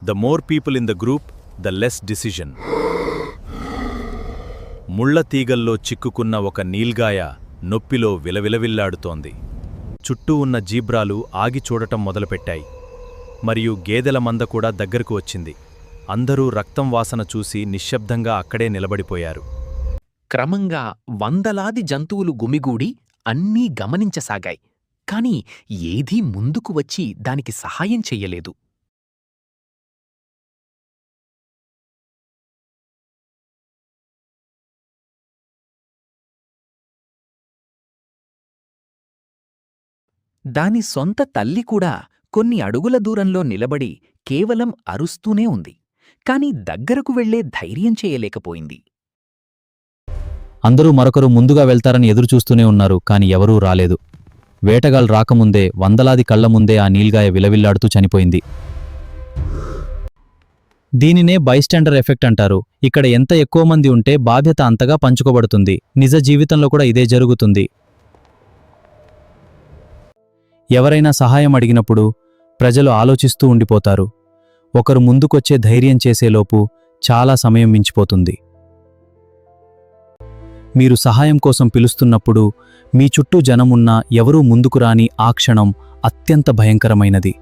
The more people in the group the less decision. ముళ్ల తీగల్లో చిక్కుకున్న ఒక నీల్గాయ నొప్పిలో విలవిలవిల్లాడుతోంది. చుట్టూ ఉన్న జీబ్రాలు ఆగి చూడటం మొదలుపెట్టాయి. మరియు గేదెల మంద కూడా దగ్గరకు వచ్చింది. అందరూ రక్తం వాసన చూసి నిశ్శబ్దంగా అక్కడే నిలబడిపోయారు. క్రమంగా వందలాది జంతువులు గుమిగూడి అన్నీ గమనించసాగాయి. కాని ఏదీ ముందుకు వచ్చి దానికి సహాయం చెయ్యలేదు. దాని సొంత తల్లి కూడా కొన్ని అడుగుల దూరంలో నిలబడి కేవలం అరుస్తూనే ఉంది. కాని దగ్గరకు వెళ్లే ధైర్యం చేయలేకపోయింది. అందరూ మరొకరు ముందుగా వెళ్తారని ఎదురుచూస్తూనే ఉన్నారు. కాని ఎవరూ రాలేదు. వేటగాళ్ళు రాకముందే వందలాది కళ్ల ముందే ఆ నీల్గాయ విలవిల్లాడుతూ చనిపోయింది. దీనినే బైస్టాండర్ ఎఫెక్ట్ అంటారు. ఇక్కడ ఎంత ఎక్కువ మంది ఉంటే బాధ్యత అంతగా పంచుకోబడుతుంది. నిజ జీవితంలో కూడా ఇదే జరుగుతుంది. ఎవరైనా సహాయం అడిగినప్పుడు ప్రజలు ఆలోచిస్తూ ఉండిపోతారు. ఒకరు ముందుకొచ్చే ధైర్యం చేసేలోపు చాలా సమయం మించిపోతుంది. మీరు సహాయం కోసం పిలుస్తున్నప్పుడు మీ చుట్టూ జనమున్నా ఎవరూ ముందుకు రాని ఆ క్షణం అత్యంత భయంకరమైనది.